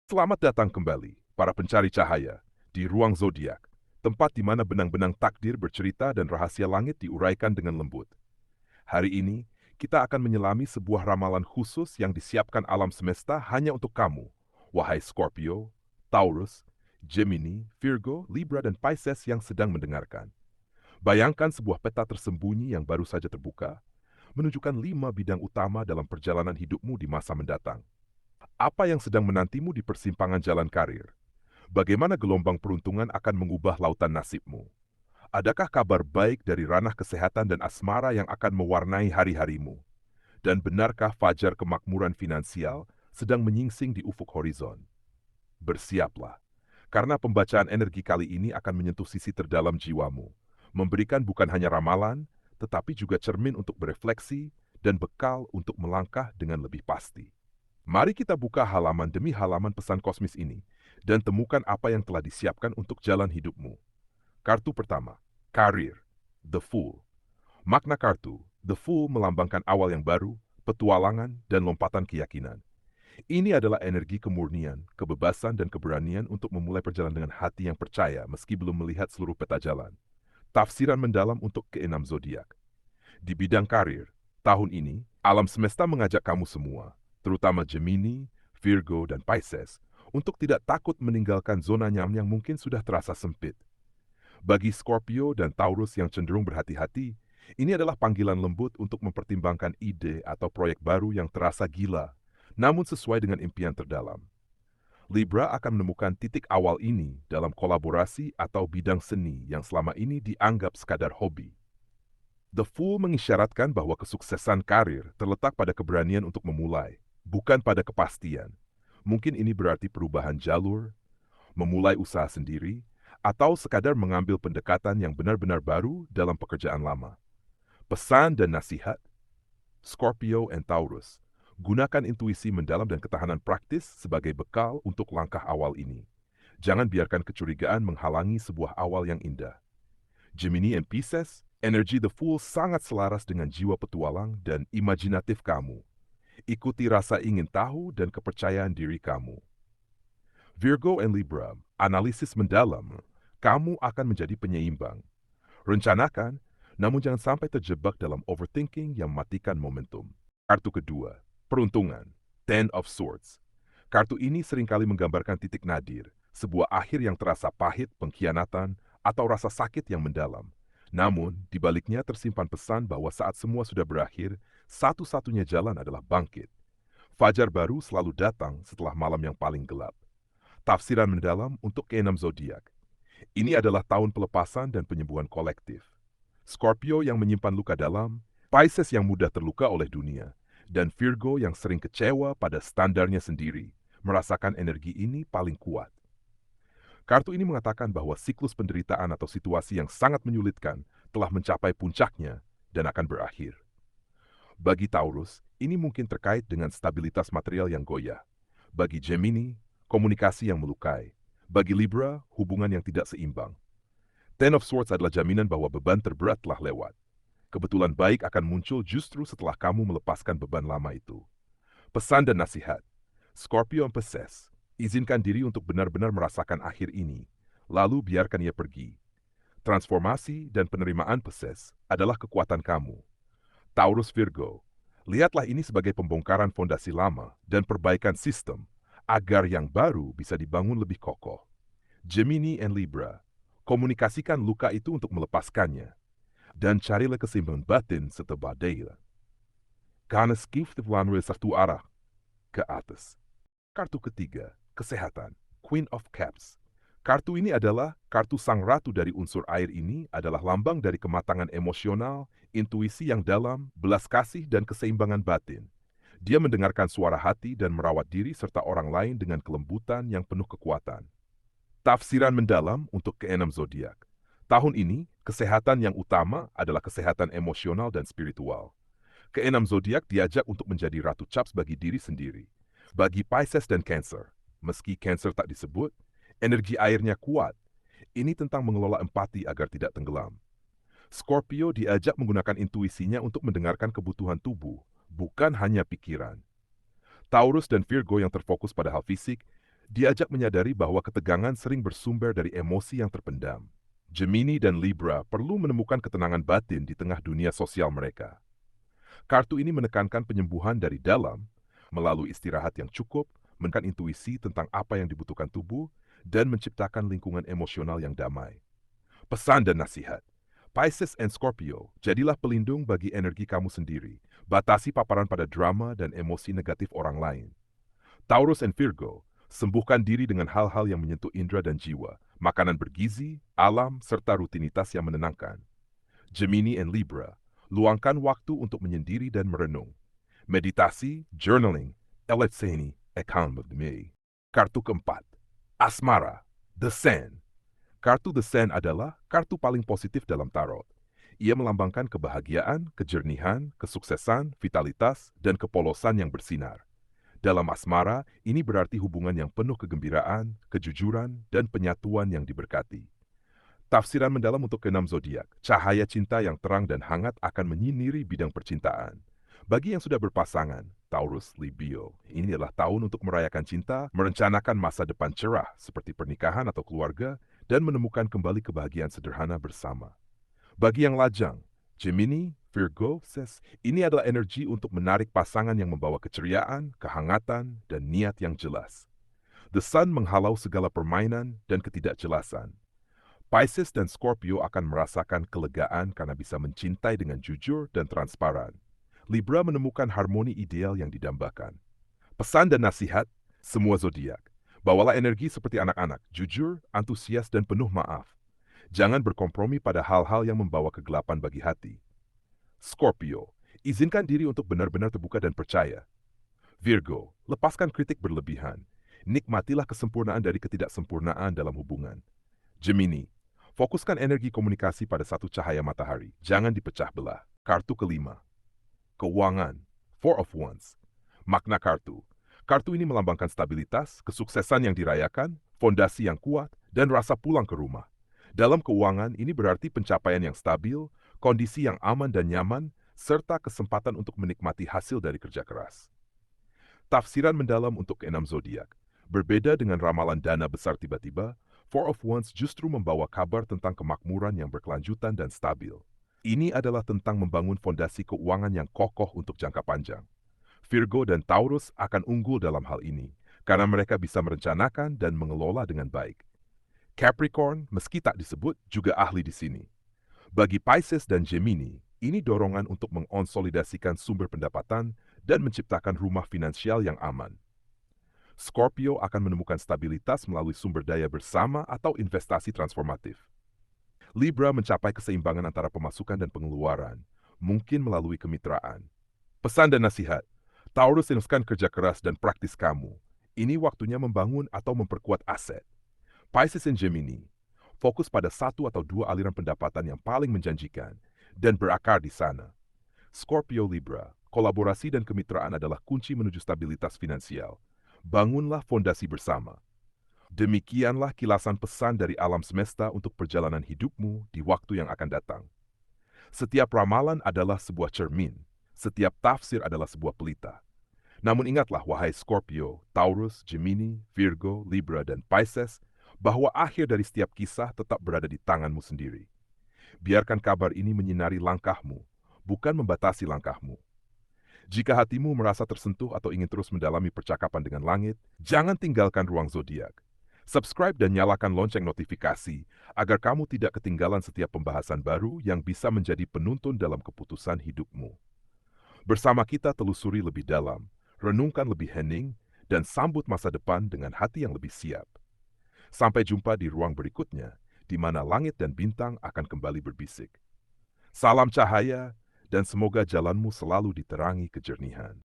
Selamat datang kembali, para pencari cahaya, di ruang zodiak, tempat di mana benang-benang takdir bercerita dan rahasia langit diuraikan dengan lembut. Hari ini, kita akan menyelami sebuah ramalan khusus yang disiapkan alam semesta hanya untuk kamu, wahai Scorpio, Taurus, Gemini, Virgo, Libra, dan Pisces yang sedang mendengarkan. Bayangkan sebuah peta tersembunyi yang baru saja terbuka, menunjukkan 5 bidang utama dalam perjalanan hidupmu di masa mendatang. Apa yang sedang menantimu di persimpangan jalan karir? Bagaimana gelombang peruntungan akan mengubah lautan nasibmu? Adakah kabar baik dari ranah kesehatan dan asmara yang akan mewarnai hari-harimu? Dan benarkah fajar kemakmuran finansial sedang menyingsing di ufuk horizon? Bersiaplah, karena pembacaan energi kali ini akan menyentuh sisi terdalam jiwamu, memberikan bukan hanya ramalan, tetapi juga cermin untuk berefleksi dan bekal untuk melangkah dengan lebih pasti. Mari kita buka halaman demi halaman pesan kosmis ini dan temukan apa yang telah disiapkan untuk jalan hidupmu. Kartu pertama, karir, The Fool. Makna kartu, The Fool melambangkan awal yang baru, petualangan, dan lompatan keyakinan. Ini adalah energi kemurnian, kebebasan, dan keberanian untuk memulai perjalanan dengan hati yang percaya meski belum melihat seluruh peta jalan. Tafsiran mendalam untuk keenam zodiak. Di bidang karir, tahun ini, alam semesta mengajak kamu semua, terutama Gemini, Virgo, dan Pisces, untuk tidak takut meninggalkan zona nyaman yang mungkin sudah terasa sempit. Bagi Scorpio dan Taurus yang cenderung berhati-hati, ini adalah panggilan lembut untuk mempertimbangkan ide atau proyek baru yang terasa gila, namun sesuai dengan impian terdalam. Libra akan menemukan titik awal ini dalam kolaborasi atau bidang seni yang selama ini dianggap sekadar hobi. The Fool mengisyaratkan bahwa kesuksesan karir terletak pada keberanian untuk memulai, bukan pada kepastian. Mungkin ini berarti perubahan jalur, memulai usaha sendiri, atau sekadar mengambil pendekatan yang benar-benar baru dalam pekerjaan lama. Pesan dan nasihat, Scorpio and Taurus, gunakan intuisi mendalam dan ketahanan praktis sebagai bekal untuk langkah awal ini. Jangan biarkan kecurigaan menghalangi sebuah awal yang indah. Gemini and Pisces, energi The Fool sangat selaras dengan jiwa petualang dan imajinatif kamu. Ikuti rasa ingin tahu dan kepercayaan diri kamu. Virgo and Libra, analisis mendalam, kamu akan menjadi penyeimbang. Rencanakan, namun jangan sampai terjebak dalam overthinking yang mematikan momentum. Kartu kedua, peruntungan, Ten of Swords. Kartu ini seringkali menggambarkan titik nadir, sebuah akhir yang terasa pahit, pengkhianatan, atau rasa sakit yang mendalam. Namun, di baliknya tersimpan pesan bahwa saat semua sudah berakhir, satu-satunya jalan adalah bangkit. Fajar baru selalu datang setelah malam yang paling gelap. Tafsiran mendalam untuk keenam zodiak. Ini adalah tahun pelepasan dan penyembuhan kolektif. Scorpio yang menyimpan luka dalam, Pisces yang mudah terluka oleh dunia, dan Virgo yang sering kecewa pada standarnya sendiri, merasakan energi ini paling kuat. Kartu ini mengatakan bahwa siklus penderitaan atau situasi yang sangat menyulitkan telah mencapai puncaknya dan akan berakhir. Bagi Taurus, ini mungkin terkait dengan stabilitas material yang goyah. Bagi Gemini, komunikasi yang melukai. Bagi Libra, hubungan yang tidak seimbang. Ten of Swords adalah jaminan bahwa beban terberat telah lewat. Kebetulan baik akan muncul justru setelah kamu melepaskan beban lama itu. Pesan dan nasihat. Scorpio and Pisces, izinkan diri untuk benar-benar merasakan akhir ini, lalu biarkan ia pergi. Transformasi dan penerimaan Pisces adalah kekuatan kamu. Taurus Virgo, lihatlah ini sebagai pembongkaran fondasi lama dan perbaikan sistem agar yang baru bisa dibangun lebih kokoh. Gemini and Libra, komunikasikan luka itu untuk melepaskannya dan carilah keseimbangan batin setelah badai. Karena skift satu arah ke atas. Kartu ketiga, kesehatan, Queen of Cups. Kartu ini adalah kartu sang ratu dari unsur air ini adalah lambang dari kematangan emosional, intuisi yang dalam, belas kasih, dan keseimbangan batin. Dia mendengarkan suara hati dan merawat diri serta orang lain dengan kelembutan yang penuh kekuatan. Tafsiran mendalam untuk keenam zodiak. Tahun ini, kesehatan yang utama adalah kesehatan emosional dan spiritual. Keenam zodiak diajak untuk menjadi ratu caps bagi diri sendiri. Bagi Pisces dan Cancer, meski Cancer tak disebut, energi airnya kuat. Ini tentang mengelola empati agar tidak tenggelam. Scorpio diajak menggunakan intuisinya untuk mendengarkan kebutuhan tubuh, bukan hanya pikiran. Taurus dan Virgo yang terfokus pada hal fisik, Diajak menyadari bahwa ketegangan sering bersumber dari emosi yang terpendam. Gemini dan Libra perlu menemukan ketenangan batin di tengah dunia sosial mereka. Kartu ini menekankan penyembuhan dari dalam, melalui istirahat yang cukup, menekan intuisi tentang apa yang dibutuhkan tubuh, dan menciptakan lingkungan emosional yang damai. Pesan dan nasihat. Pisces and Scorpio, jadilah pelindung bagi energi kamu sendiri. Batasi paparan pada drama dan emosi negatif orang lain. Taurus and Virgo, sembuhkan diri dengan hal-hal yang menyentuh indera dan jiwa, makanan bergizi, alam, serta rutinitas yang menenangkan. Gemini and Libra, luangkan waktu untuk menyendiri dan merenung. Meditasi, journaling, eletseni, account of the May. Kartu keempat, Asmara, The Sun. Kartu The Sun adalah kartu paling positif dalam tarot. Ia melambangkan kebahagiaan, kejernihan, kesuksesan, vitalitas, dan kepolosan yang bersinar. Dalam asmara, ini berarti hubungan yang penuh kegembiraan, kejujuran, dan penyatuan yang diberkati. Tafsiran mendalam untuk keenam zodiak, cahaya cinta yang terang dan hangat akan menyiniri bidang percintaan. Bagi yang sudah berpasangan, Taurus, Leo, ini adalah tahun untuk merayakan cinta, merencanakan masa depan cerah seperti pernikahan atau keluarga, dan menemukan kembali kebahagiaan sederhana bersama. Bagi yang lajang, Gemini, Virgo, ini adalah energi untuk menarik pasangan yang membawa keceriaan, kehangatan, dan niat yang jelas. The Sun menghalau segala permainan dan ketidakjelasan. Pisces dan Scorpio akan merasakan kelegaan karena bisa mencintai dengan jujur dan transparan. Libra menemukan harmoni ideal yang didambakan. Pesan dan nasihat, semua zodiak. Bawalah energi seperti anak-anak, jujur, antusias, dan penuh maaf. Jangan berkompromi pada hal-hal yang membawa kegelapan bagi hati. Scorpio, izinkan diri untuk benar-benar terbuka dan percaya. Virgo, lepaskan kritik berlebihan. Nikmatilah kesempurnaan dari ketidaksempurnaan dalam hubungan. Gemini, fokuskan energi komunikasi pada satu cahaya matahari. Jangan dipecah belah. Kartu kelima, keuangan, Four of Wands. Makna kartu. Kartu ini melambangkan stabilitas, kesuksesan yang dirayakan, fondasi yang kuat, dan rasa pulang ke rumah. Dalam keuangan, ini berarti pencapaian yang stabil, kondisi yang aman dan nyaman, serta kesempatan untuk menikmati hasil dari kerja keras. Tafsiran mendalam untuk keenam zodiak. Berbeda dengan ramalan dana besar tiba-tiba, Four of Wands justru membawa kabar tentang kemakmuran yang berkelanjutan dan stabil. Ini adalah tentang membangun fondasi keuangan yang kokoh untuk jangka panjang. Virgo dan Taurus akan unggul dalam hal ini, karena mereka bisa merencanakan dan mengelola dengan baik. Capricorn, meski tak disebut, juga ahli di sini. Bagi Pisces dan Gemini, ini dorongan untuk mengonsolidasikan sumber pendapatan dan menciptakan rumah finansial yang aman. Scorpio akan menemukan stabilitas melalui sumber daya bersama atau investasi transformatif. Libra mencapai keseimbangan antara pemasukan dan pengeluaran, mungkin melalui kemitraan. Pesan dan nasihat, Taurus teruskan kerja keras dan praktis kamu. Ini waktunya membangun atau memperkuat aset. Pisces dan Gemini, fokus pada satu atau dua aliran pendapatan yang paling menjanjikan dan berakar di sana. Scorpio Libra, kolaborasi dan kemitraan adalah kunci menuju stabilitas finansial. Bangunlah fondasi bersama. Demikianlah kilasan pesan dari alam semesta untuk perjalanan hidupmu di waktu yang akan datang. Setiap ramalan adalah sebuah cermin, setiap tafsir adalah sebuah pelita. Namun ingatlah wahai Scorpio, Taurus, Gemini, Virgo, Libra, dan Pisces, bahwa akhir dari setiap kisah tetap berada di tanganmu sendiri. Biarkan kabar ini menyinari langkahmu, bukan membatasi langkahmu. Jika hatimu merasa tersentuh atau ingin terus mendalami percakapan dengan langit, jangan tinggalkan ruang zodiak. Subscribe dan nyalakan lonceng notifikasi agar kamu tidak ketinggalan setiap pembahasan baru yang bisa menjadi penuntun dalam keputusan hidupmu. Bersama kita telusuri lebih dalam, renungkan lebih hening, dan sambut masa depan dengan hati yang lebih siap. Sampai jumpa di ruang berikutnya, di mana langit dan bintang akan kembali berbisik. Salam cahaya, dan semoga jalanmu selalu diterangi kejernihan.